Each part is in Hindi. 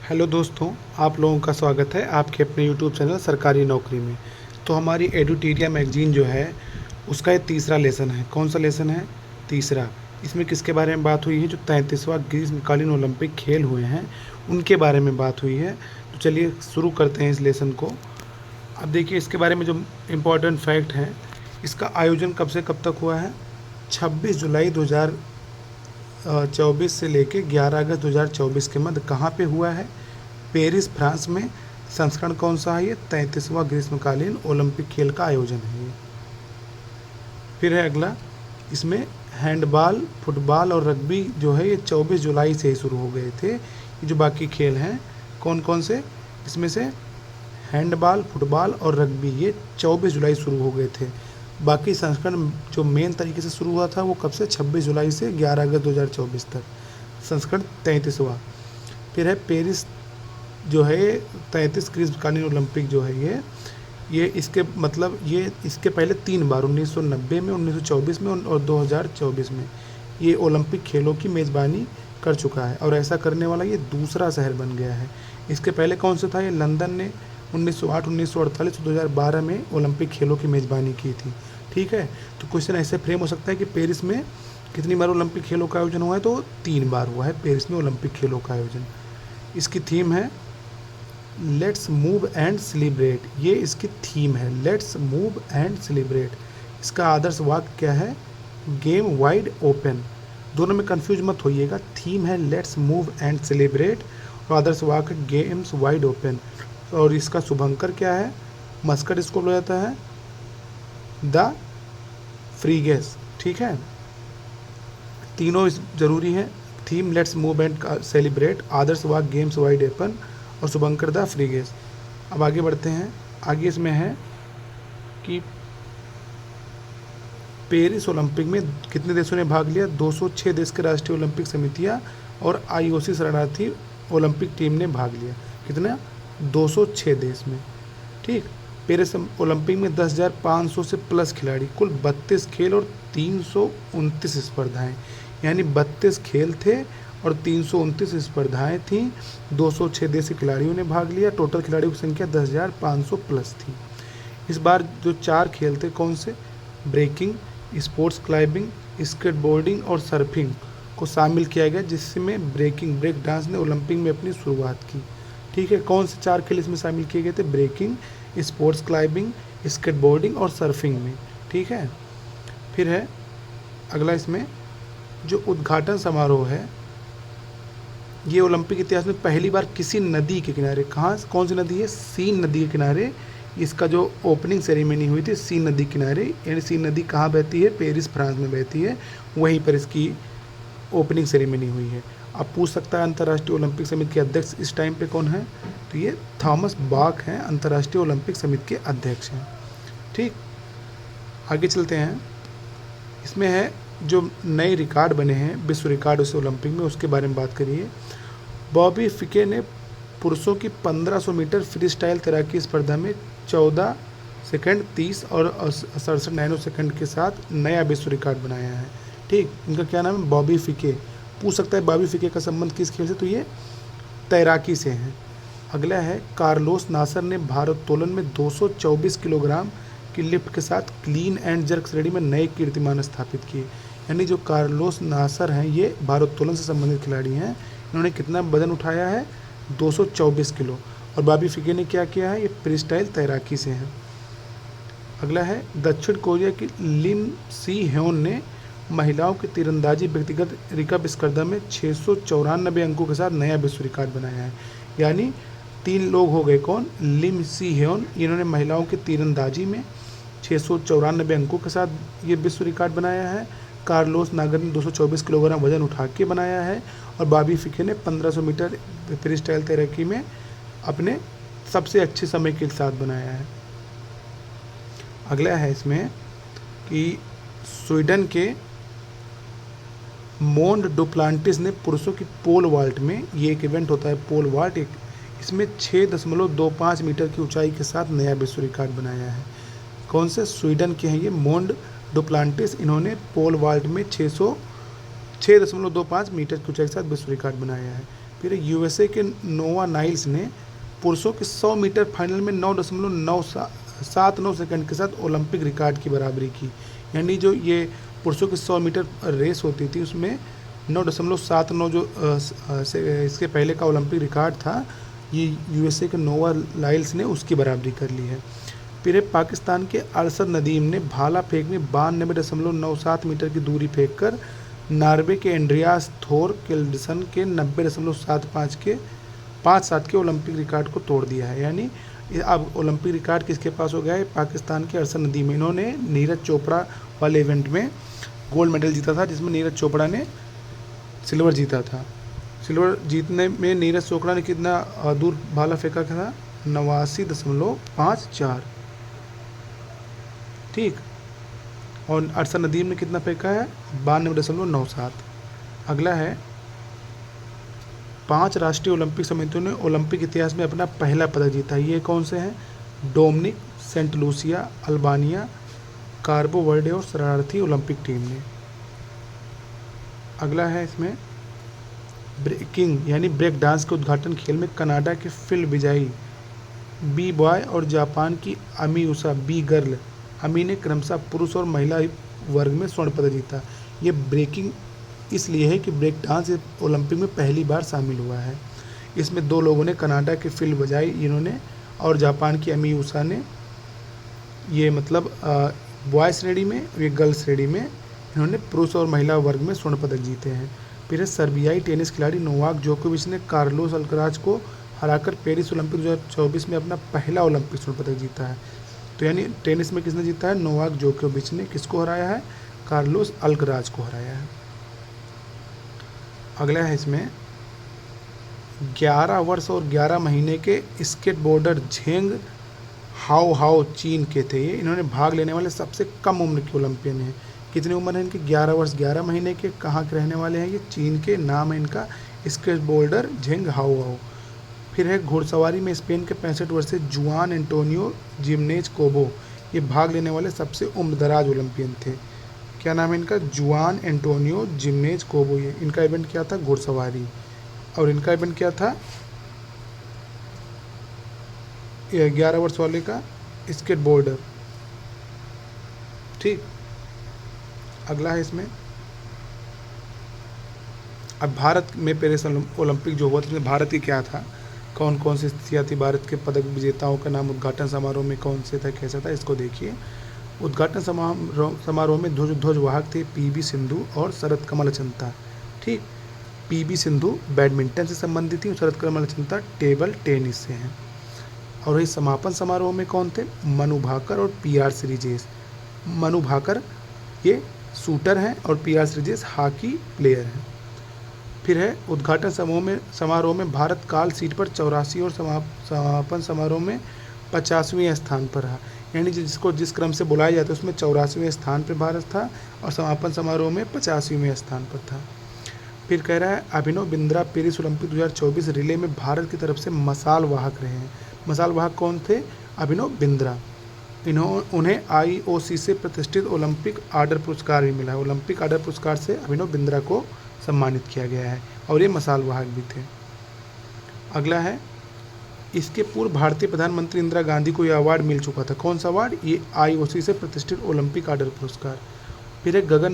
हेलो दोस्तों, आप लोगों का स्वागत है आपके अपने यूट्यूब चैनल सरकारी नौकरी में। तो हमारी एडुटीरिया मैगजीन जो है उसका ये तीसरा लेसन है। कौन सा लेसन है? तीसरा। इसमें किसके बारे में बात हुई है? जो 33वां ग्रीष्मकालीन ओलंपिक खेल हुए हैं उनके बारे में बात हुई है। तो चलिए शुरू करते हैं इस लेसन को। अब देखिए इसके बारे में जो इम्पोर्टेंट फैक्ट है, इसका आयोजन कब से कब तक हुआ है? 26 जुलाई 2024 से लेके 11 अगस्त 2024 के मध्य कहाँ पे हुआ है? पेरिस, फ्रांस में। संस्करण कौन सा है? ये 33वां ग्रीष्मकालीन ओलंपिक खेल का आयोजन है ये। फिर है अगला, इसमें हैंडबॉल, फुटबॉल और रग्बी जो है ये 24 जुलाई से ही शुरू हो गए थे। ये जो बाकी खेल हैं कौन कौन से, इसमें से हैंडबॉल, फुटबॉल और रग्बी ये 24 जुलाई शुरू हो गए थे। बाकी संस्करण जो मेन तरीके से शुरू हुआ था वो कब से? 26 जुलाई से 11 अगस्त 2024 तक, संस्करण 33वां। फिर है पेरिस जो है 33 ग्रीष्मकालीन ओलंपिक जो है ये इसके मतलब ये इसके पहले 3 बार 1990 में, 1924 में और 2024 में ये ओलंपिक खेलों की मेज़बानी कर चुका है और ऐसा करने वाला ये दूसरा शहर बन गया है। इसके पहले कौन सा था? ये लंदन ने 1908, 1948 और 2012 में ओलंपिक खेलों की मेज़बानी की थी। ठीक है, तो क्वेश्चन ऐसे फ्रेम हो सकता है कि पेरिस में कितनी बार ओलंपिक खेलों का आयोजन हुआ है? तो 3 बार हुआ है पेरिस में ओलंपिक खेलों का आयोजन। इसकी थीम है लेट्स मूव एंड सेलिब्रेट। ये इसकी थीम है, लेट्स मूव एंड सेलिब्रेट। इसका आदर्श वाक्य क्या है? Game wide open. दोनों में कंफ्यूज मत होइएगा। थीम है लेट्स मूव एंड सेलिब्रेट और आदर्श वाक्य गेम्स वाइड ओपन। और इसका शुभंकर क्या है? मस्कट इसको बोला जाता है द फ्रीगेस। ठीक है, तीनों जरूरी हैं। Theme let's move and celebrate, आदर्श वाक्य गेम्स वाइड ओपन और शुभंकर द फ्रीगेस। अब आगे बढ़ते हैं। आगे इसमें है कि पेरिस ओलंपिक में कितने देशों ने भाग लिया? 206 देश के राष्ट्रीय ओलंपिक समितियां और आईओसी शरणार्थी ओलंपिक टीम ने भाग लिया। कितना? 206 देश में। ठीक, पेरिस ओलंपिक में 10,500 से प्लस खिलाड़ी, कुल 32 खेल और 329 स्पर्धाएं, यानी 32 खेल थे और 329 स्पर्धाएं थीं। 206 देश के खिलाड़ियों ने भाग लिया। टोटल खिलाड़ियों की संख्या 10,500 प्लस थी। इस बार जो 4 खेल थे कौन से? ब्रेकिंग, स्पोर्ट्स क्लाइंबिंग, स्केटबोर्डिंग और सर्फिंग को शामिल किया गया, जिसमें ब्रेक डांस ने ओलंपिक में अपनी शुरुआत की। ठीक है, कौन से 4 खेल इसमें शामिल किए गए थे? ब्रेकिंग, स्पोर्ट्स क्लाइंबिंग, स्केटबोर्डिंग और सर्फिंग में। ठीक है, फिर है अगला, इसमें जो उद्घाटन समारोह है ये ओलंपिक इतिहास में पहली बार किसी नदी के किनारे, कहाँ, कौन सी नदी है? सीन नदी के किनारे इसका जो ओपनिंग सेरेमनी हुई थी सीन नदी किनारे। यानी सीन नदी कहाँ बहती है? पेरिस, फ्रांस में बहती है। वहीं पर इसकी ओपनिंग सेरेमनी हुई है। अब पूछ सकता है अंतर्राष्ट्रीय ओलंपिक समिति के अध्यक्ष इस टाइम पे कौन है? तो ये थॉमस बाक हैं, अंतर्राष्ट्रीय ओलंपिक समिति के अध्यक्ष हैं। ठीक, आगे चलते हैं। इसमें है जो नए रिकॉर्ड बने हैं, विश्व रिकॉर्ड उस ओलंपिक में, उसके बारे में बात करिए। बॉबी फिके ने पुरुषों की 1500 मीटर फ्री स्टाइल तैराकी स्पर्धा में 14 सेकंड 30 और 67 नैनो सेकंड के साथ नया विश्व रिकॉर्ड बनाया है। ठीक, इनका क्या नाम है? बॉबी फिके। पूछ सकता है बॉबी फिके का संबंध किस खेल से? तो ये तैराकी से है। अगला है कार्लोस नासर ने भारोत्तोलन में 224 किलोग्राम की लिफ्ट के साथ क्लीन एंड जर्क श्रेणी में नए कीर्तिमान स्थापित किए। यानी जो कार्लोस नासर हैं ये भारोत्तोलन से संबंधित खिलाड़ी हैं। इन्होंने कितना वजन उठाया है? 224 किलो। और बॉबी फिके ने क्या किया है? ये फ्री स्टाइल तैराकी से है। अगला है दक्षिण कोरिया की लिम सी ह्योन ने महिलाओं की तीरंदाजी व्यक्तिगत रिकर्व स्पर्धा में 694 अंकों के साथ नया विश्व रिकॉर्ड बनाया है। यानी 3 लोग हो गए, कौन? लिम सी ह्योन, इन्होंने महिलाओं की तीरंदाजी में 694 अंकों के साथ ये विश्व रिकॉर्ड बनाया है। कार्लोस नागर ने 224 किलोग्राम वजन उठा के बनाया है। और बॉबी फिके ने 1500 मीटर फ्री स्टाइल तैराकी में अपने सबसे अच्छे समय के साथ बनाया है। अगला है इसमें कि स्वीडन के मोंड डुप्लांटिस ने पुरुषों की पोल वाल्ट में, ये एक इवेंट होता है पोल वाल्ट, इसमें 6.25 मीटर की ऊंचाई के साथ नया विश्व रिकॉर्ड बनाया है। कौन से? स्वीडन के हैं ये, मोंड डुप्लांटिस। इन्होंने पोल वाल्ट में 6.25 मीटर की ऊंचाई के साथ विश्व रिकॉर्ड बनाया है। फिर यूएसए के नोवा नाइल्स ने पुरुषों के 100 मीटर फाइनल में 9.79 सेकंड के साथ ओलंपिक रिकॉर्ड की बराबरी की। यानी जो ये पुरुषों की 100 मीटर रेस होती थी उसमें 9.79 जो इसके पहले का ओलंपिक रिकॉर्ड था, ये यूएसए के नोवा नाइल्स ने उसकी बराबरी कर ली है। फिर पाकिस्तान के अरशद नदीम ने भाला फेंक में 92.97 मीटर की दूरी फेंककर नॉर्वे के एंड्रियास थोर किल्डसन के 90.57 के ओलंपिक रिकॉर्ड को तोड़ दिया है। यानी अब ओलंपिक रिकॉर्ड किसके पास हो गया है? पाकिस्तान के अरशद नदीम। इन्होंने नीरज चोपड़ा वाले इवेंट में गोल्ड मेडल जीता था, जिसमें नीरज चोपड़ा ने सिल्वर जीता था। सिल्वर जीतने में नीरज चोपड़ा ने कितना दूर भाला फेंका था? 89.54। ठीक। और अरशद नदीम ने कितना फेंका है? 92.97। अगला है, 5 राष्ट्रीय ओलंपिक समितियों ने ओलंपिक इतिहास में अपना पहला पदक जीता। ये कौन से हैं? Dominic, Saint Lucia, Albania, कार्बो Verde और शरणार्थी ओलंपिक टीम ने। अगला है इसमें ब्रेकिंग यानी ब्रेक डांस के उद्घाटन खेल में कनाडा के फिल विजाई बी बॉय और जापान की अमी उषा बी गर्ल अमी ने क्रमशः पुरुष और महिला वर्ग में स्वर्ण पदक जीता। ये ब्रेकिंग इसलिए है कि ब्रेक डांस ओलंपिक में पहली बार शामिल हुआ है। इसमें 2 लोगों ने, कनाडा के फिल विजाई इन्होंने और जापान की अमी उषा ने, ये मतलब बॉय श्रेणी में, ये गर्ल श्रेणी में इन्होंने पुरुष और महिला वर्ग में स्वर्ण पदक जीते हैं। फिर सर्बियाई टेनिस खिलाड़ी नोवाक जोकोविच ने कार्लोस अल्कराज को हराकर पेरिस ओलंपिक 2024 में अपना पहला ओलंपिक स्वर्ण पदक जीता है। तो यानी टेनिस में किसने जीता है? नोवाक जोकोविच ने किसको हराया है? कार्लोस अल्कराज को हराया है। अगला है इसमें 11 वर्ष और 11 महीने के स्केटबोर्डर झेंग हाओ चीन के थे। ये इन्होंने भाग लेने वाले सबसे कम उम्र के ओलंपियन हैं। कितनी उम्र है इनकी? 11 वर्ष 11 महीने के। कहाँ के रहने वाले हैं? ये चीन के। नाम है इनका स्केटबोर्डर झेंग हाओ। फिर है घुड़सवारी में स्पेन के 65 वर्षीय जुआन एंटोनियो जिमेनेज कोबो। ये भाग लेने वाले सबसे उम्रदराज ओलंपियन थे। क्या नाम है इनका? जुआन एंटोनियो जिमेनेज कोबो। ये इनका इवेंट क्या था? घुड़सवारी। और इनका इवेंट क्या था? 11 वर्ष वाले का स्केटबोर्डर। ठीक। अगला है इसमें, अब भारत में पेरिस ओलंपिक जो हुआ था उसमें भारत की क्या था, कौन कौन सी स्थितियाँ थी, भारत के पदक विजेताओं का नाम उद्घाटन समारोह में कौन से था, कैसा था, इसको देखिए। उद्घाटन समारोह में ध्वजवाहक थे पीवी सिंधु और शरद कमल अचंता। ठीक। पीवी सिंधु बैडमिंटन से संबंधित थी और शरद कमल अचंता टेबल टेनिस से हैं। और वही समापन समारोह में कौन थे? मनु भाकर और पीआर श्रीजेश। मनु भाकर ये शूटर हैं और पीआर श्रीजेश हॉकी प्लेयर हैं। फिर है उद्घाटन समारोह में भारत काल सीट पर 84 और समापन समारोह में 50वें स्थान पर रहा। यानी जिस क्रम से बुलाया जाता है उसमें 84वें स्थान पर भारत था और समापन समारोह में 50वें स्थान पर था। फिर कह रहा है Abhinav Bindra Paris Olympic 2024 relay में भारत की तरफ से मसाल वाहक रहे हैं। मसाल वाहक कौन थे? अभिनव बिंद्रा। उन्हें IOC से प्रतिष्ठित ओलंपिक आर्डर पुरस्कार भी मिला है। ओलंपिक आर्डर पुरस्कार से अभिनव बिंद्रा को सम्मानित किया गया है और ये मसाल वाहक भी थे। अगला है, इसके पूर्व भारतीय प्रधानमंत्री इंदिरा गांधी को यह अवार्ड मिल चुका था। कौन सा अवार्ड? ये IOC से प्रतिष्ठित ओलंपिक आर्डर पुरस्कार। फिर है गगन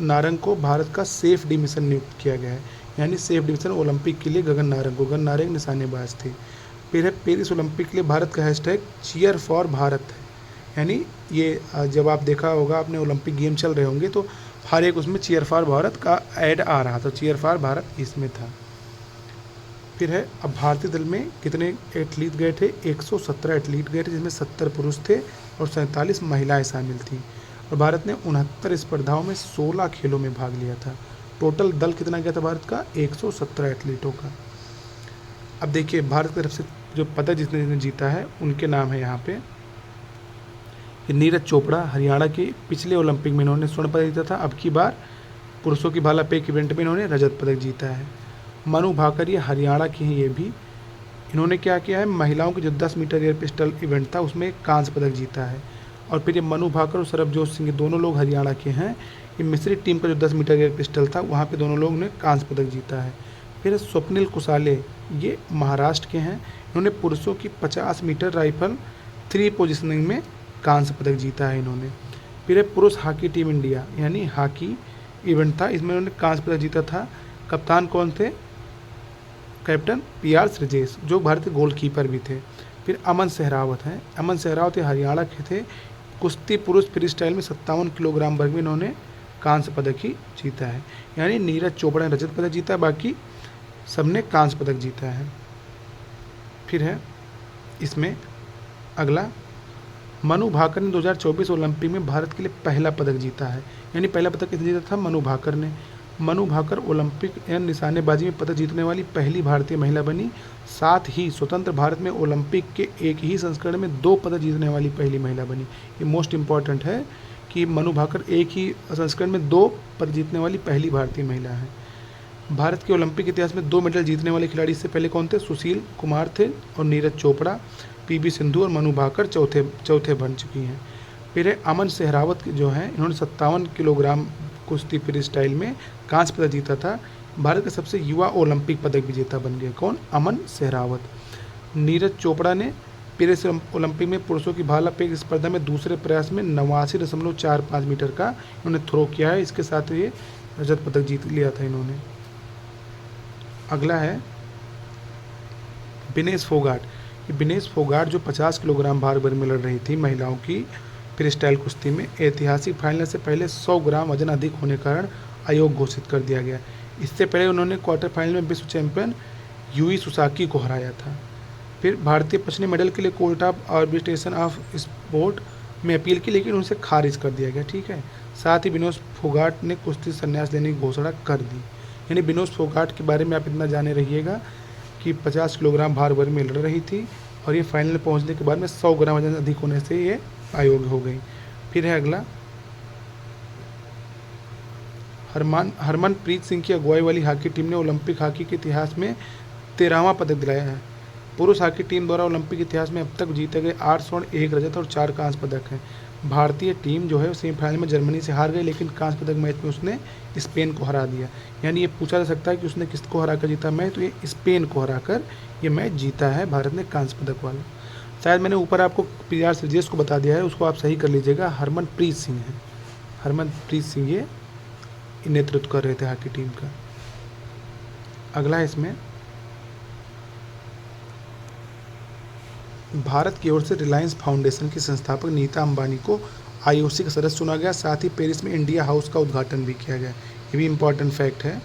नारंग को भारत का सेफ डी मिशन नियुक्त किया गया है। यानी सेफ डी मिशन ओलंपिक के लिए गगन नारंग निशानेबाज थे। फिर है पेरिस ओलंपिक के लिए भारत का हैशटैग चीयर फॉर भारत है। यानी ये जब आप देखा होगा, आपने ओलंपिक गेम चल रहे होंगे तो हर एक उसमें चीयर फॉर भारत का ऐड आ रहा था, चीयर फॉर भारत इसमें था। फिर है अब भारतीय दल में कितने एथलीट गए थे? 117 एथलीट गए थे, जिसमें 70 पुरुष थे और 47 महिलाएं शामिल थीं। और भारत ने 69 स्पर्धाओं में 16 खेलों में भाग लिया था। टोटल दल कितना गया था भारत का? 117 एथलीटों का। अब देखिए भारत की तरफ से जो पदक जिसने जीता है उनके नाम है यहाँ पे। नीरज चोपड़ा हरियाणा के पिछले ओलंपिक में इन्होंने स्वर्ण पदक जीता था। अब की बार पुरुषों की भाला फेंक इवेंट में इन्होंने रजत पदक जीता है। मनु भाकर ये हरियाणा के हैं। ये भी इन्होंने क्या किया है, महिलाओं के जो 10 मीटर एयर पिस्टल इवेंट था उसमें कांस्य पदक जीता है। और फिर ये मनु भाकर और सरबजोत सिंह ये दोनों लोग हरियाणा के हैं। ये मिश्रित टीम का जो 10 मीटर एयर पिस्टल था वहाँ पे दोनों लोग ने कांस्य पदक जीता है। फिर स्वप्निल कुसाले, ये महाराष्ट्र के हैं। इन्होंने पुरुषों की 50 मीटर राइफल 3 पोजिशनिंग में कांस्य पदक जीता है इन्होंने। फिर है पुरुष हॉकी टीम इंडिया, यानी हॉकी इवेंट था, इसमें इन्होंने कांस्य पदक जीता था। कप्तान कौन थे? कैप्टन PR श्रीजेश, जो भारतीय गोलकीपर भी थे। फिर अमन सहरावत हैं, अमन सहरावत ये हरियाणा के थे। कुश्ती पुरुष फ्री स्टाइल में 57 किलोग्राम वर्ग में इन्होंने कांस्य पदक ही जीता है। यानी नीरज चोपड़ा ने रजत पदक जीता है, बाकी सबने कांस्य पदक जीता है। फिर है इसमें अगला, मनु भाकर ने 2024 ओलंपिक में भारत के लिए पहला पदक जीता है। यानी पहला पदक किसने जीता था? मनु भाकर ने। मनु भाकर ओलंपिक एवं निशानेबाजी में पदक जीतने वाली पहली भारतीय महिला बनी। साथ ही स्वतंत्र भारत में ओलंपिक के एक ही संस्करण में 2 पदक जीतने वाली पहली महिला बनी। ये मोस्ट इम्पॉर्टेंट है कि मनु भाकर एक ही संस्करण में 2 पदक जीतने वाली पहली भारतीय महिला है। भारत के ओलंपिक इतिहास में 2 मेडल जीतने वाले खिलाड़ी इससे पहले कौन थे? सुशील कुमार थे और नीरज चोपड़ा। PV सिंधु और मनु भाकर चौथे बन चुकी हैं। फिर है अमन सहरावत जो हैं, इन्होंने 57 किलोग्राम कुश्ती फ्री स्टाइल में कांस्य पदक जीता था। भारत का सबसे युवा ओलंपिक पदक विजेता बन गए। कौन? अमन सहरावत। नीरज चोपड़ा ने पेरिस ओलंपिक में पुरुषों की भाला फेंक स्पर्धा में दूसरे प्रयास में 89.45 मीटर का इन्होंने थ्रो किया है। इसके साथ ये रजत पदक जीत लिया था इन्होंने। अगला है विनेश फोगाट। ये विनेश फोगाट जो 50 किलोग्राम भार वर्ग में लड़ रही थी महिलाओं की फ्री स्टाइल कुश्ती में, ऐतिहासिक फाइनल से पहले 100 ग्राम वजन अधिक होने के कारण अयोग्य घोषित कर दिया गया। इससे पहले उन्होंने क्वार्टर फाइनल में विश्व चैंपियन यूई सुसाकी को हराया था। फिर भारतीय पक्ष ने मेडल के लिए court of arbitration of sport में अपील की, लेकिन उनसे खारिज कर दिया गया। ठीक है। साथ ही विनोद फोगाट ने कुश्ती संन्यास लेने की घोषणा कर दी। यानी विनोद फोगाट के बारे में आप इतना जाने रहिएगा कि 50 किलोग्राम भार वर्ग में लड़ रही थी और ये फाइनल पहुंचने के बाद में 100 ग्राम वजन अधिक होने से ये अयोग्य हो गई। फिर है अगला, हरमनप्रीत सिंह की अगुवाई वाली हॉकी टीम ने ओलंपिक हॉकी के इतिहास में 13वां पदक दिलाया है। पुरुष हॉकी टीम द्वारा ओलंपिक इतिहास में अब तक जीते गए 8 स्वर्ण, 1 रजत और 4 कांस्य पदक हैं। भारतीय टीम जो है सेमीफाइनल में जर्मनी से हार गई, लेकिन कांस्य पदक मैच में उसने स्पेन को हरा दिया। यानी ये पूछा जा सकता है कि उसने किसको हरा कर जीता मैच, तो ये स्पेन को हरा कर ये मैच जीता है भारत ने कांस्य पदक वाला। शायद मैंने ऊपर आपको PR श्रीजेश को बता दिया है, उसको आप सही कर लीजिएगा। हरमनप्रीत सिंह है, हरमनप्रीत सिंह ये नेतृत्व कर रहे थे हॉकी टीम का। अगला है इसमें, भारत की ओर से रिलायंस फाउंडेशन की संस्थापक नीता अंबानी को IOC का सदस्य चुना गया। साथ ही पेरिस में इंडिया हाउस का उद्घाटन भी किया गया। ये भी इम्पोर्टेंट फैक्ट है।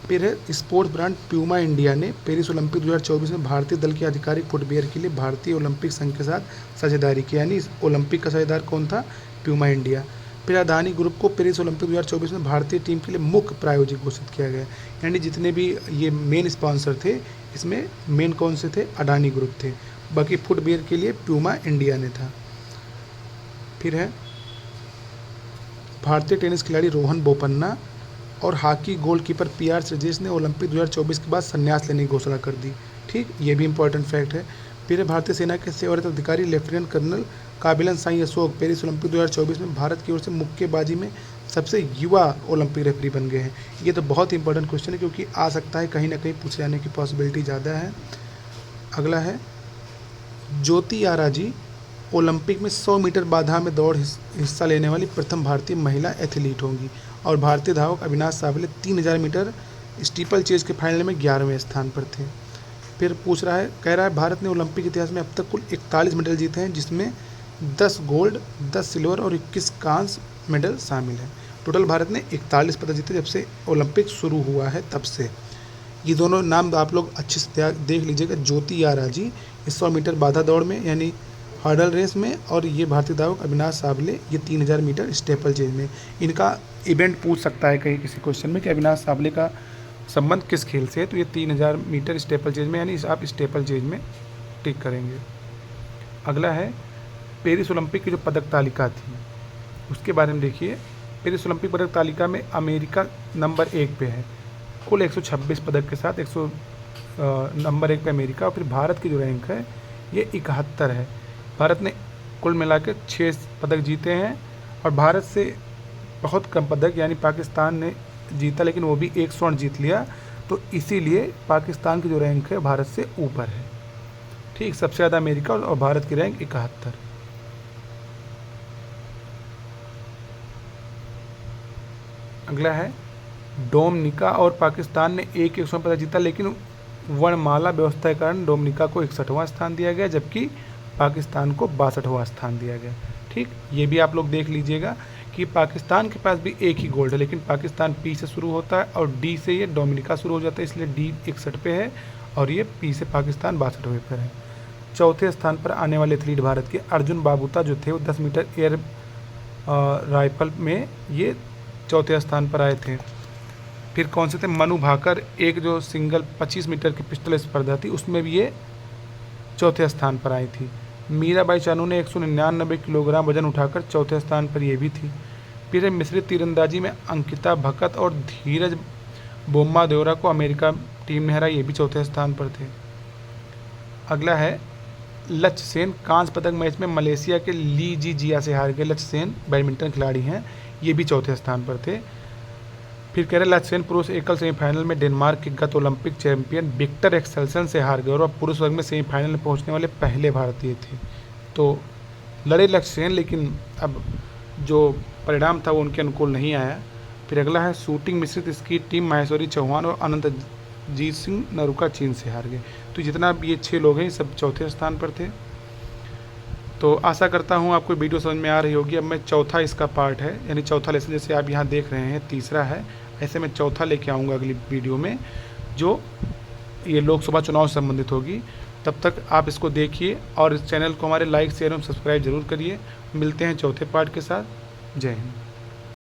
फिर है स्पोर्ट्स ब्रांड प्यूमा इंडिया ने पेरिस ओलंपिक 2024 में भारतीय दल के आधिकारिक फुटवियर के लिए भारतीय ओलंपिक संघ के साथ साझेदारी की। यानी ओलंपिक का साझेदार कौन था? Puma India. फिर अदानी ग्रुप को पेरिस ओलंपिक 2024 में भारतीय टीम के लिए मुख्य प्रायोजक घोषित किया गया। यानी जितने भी ये मेन स्पॉन्सर थे, इसमें मेन कौन से थे? अडानी ग्रुप थे। बाकी फुटवियर के लिए प्यूमा इंडिया ने था। फिर है भारतीय टेनिस खिलाड़ी रोहन बोपन्ना और हॉकी गोलकीपर PR श्रीजेश ने ओलंपिक 2024 के बाद संन्यास लेने की घोषणा कर दी। ठीक, ये भी इंपॉर्टेंट फैक्ट है। फिर भारतीय सेना के सेवारत अधिकारी lieutenant colonel Kabilan Sai Ashok Paris Olympic 2024 में भारत की ओर से मुक्केबाजी में सबसे युवा ओलंपिक रेफरी बन गए हैं। ये तो बहुत ही इंपॉर्टेंट क्वेश्चन है, क्योंकि आ सकता है कहीं ना कहीं पूछे जाने की पॉसिबिलिटी ज़्यादा है। अगला है ज्योति आराजी ओलंपिक में 100 मीटर बाधा में दौड़ हिस्सा लेने वाली प्रथम भारतीय महिला एथलीट होंगी। और भारतीय धावक अविनाश सावले 3000 मीटर स्टीपल चेज के फाइनल में 11वें स्थान पर थे। फिर पूछ रहा है, कह रहा है भारत ने ओलंपिक इतिहास में अब तक कुल 41 मेडल जीते हैं, जिसमें 10 गोल्ड, 10 सिल्वर और 21 कांस्य मेडल शामिल हैं। टोटल भारत ने 41 पदक जीते जब से ओलंपिक शुरू हुआ है तब से। ये दोनों नाम आप लोग अच्छे से देख लीजिएगा। ज्योति आराजी 100 मीटर बाधा दौड़ में यानी हर्डल रेस में, और ये भारतीय धावक अविनाश सावले ये 3000 मीटर स्टेपल चेज में। इनका इवेंट पूछ सकता है कहीं किसी क्वेश्चन में कि अविनाश सावले का संबंध किस खेल से है, तो ये 3000 मीटर स्टेपल चेज में, यानी आप स्टेपल चेज में टिक करेंगे। अगला है पेरिस ओलंपिक की जो पदक तालिका थी उसके बारे में देखिए। पेरिस ओलंपिक पदक तालिका में अमेरिका नंबर 1 पे है कुल 126 पदक के साथ। नंबर 1 पे अमेरिका, और फिर भारत की जो रैंक है ये 71 है। भारत ने कुल मिला के 6 पदक जीते हैं, और भारत से बहुत कम पदक यानी पाकिस्तान ने जीता, लेकिन वो भी 1 स्वर्ण जीत लिया। तो इसीलिए पाकिस्तान की जो रैंक है भारत से ऊपर है। ठीक, सबसे ज़्यादा अमेरिका और भारत की रैंक 71। अगला है डोमिनिका और पाकिस्तान ने एक 100 पदक जीता, लेकिन वर्णमाला व्यवस्था के कारण डोमिनिका को 61वां स्थान दिया गया, जबकि पाकिस्तान को 62वां स्थान दिया गया। ठीक, ये भी आप लोग देख लीजिएगा कि पाकिस्तान के पास भी एक ही गोल्ड है, लेकिन पाकिस्तान पी से शुरू होता है और डी से ये डोमिनिका शुरू हो जाता है, इसलिए डी 61 पे है और ये पी से पाकिस्तान 62वें पर है। चौथे स्थान पर आने वाले एथलीट भारत के अर्जुन बाबूता जो थे वो 10 मीटर एयर राइफल में ये चौथे स्थान पर आए थे। फिर कौन से थे? मनु भाकर, एक जो सिंगल 25 मीटर की पिस्टल स्पर्धा थी उसमें भी ये चौथे स्थान पर आई थी। मीराबाई चानू ने 199 किलोग्राम वजन उठाकर चौथे स्थान पर ये भी थी। फिर मिश्रित तीरंदाजी में अंकिता भकत और धीरज बोम्मा देवरा को अमेरिका टीम ने हराया, ये भी चौथे स्थान पर थे। अगला है लक्ष्य सेन, कांस्य पदक मैच में मलेशिया के ली जी जिया से हार गए। लक्ष्य सेन बैडमिंटन खिलाड़ी हैं, ये भी चौथे स्थान पर थे। फिर कह रहे लक्ष्य सेन पुरुष एकल सेमीफाइनल में डेनमार्क के गत ओलंपिक चैंपियन विक्टर एक्सेल्सन से हार गए और पुरुष वर्ग में सेमीफाइनल में पहुंचने वाले पहले भारतीय थे। तो लड़े लक्ष्य सेन, लेकिन अब जो परिणाम था वो उनके अनुकूल नहीं आया। फिर अगला है शूटिंग मिश्रित स्की टीम, माहेश्वरी चौहान और अनंतजीत सिंह नरूका चीन से हार गए। तो जितना भी ये 6 लोग हैं सब चौथे स्थान पर थे। तो आशा करता हूँ आपको वीडियो समझ में आ रही होगी। अब मैं चौथा इसका पार्ट है, यानी चौथा लेसन, जैसे आप यहाँ देख रहे हैं तीसरा है, ऐसे मैं चौथा लेके आऊँगा अगली वीडियो में, जो ये लोकसभा चुनाव से संबंधित होगी। तब तक आप इसको देखिए और इस चैनल को हमारे लाइक शेयर और सब्सक्राइब जरूर करिए। मिलते हैं चौथे पार्ट के साथ। जय हिंद।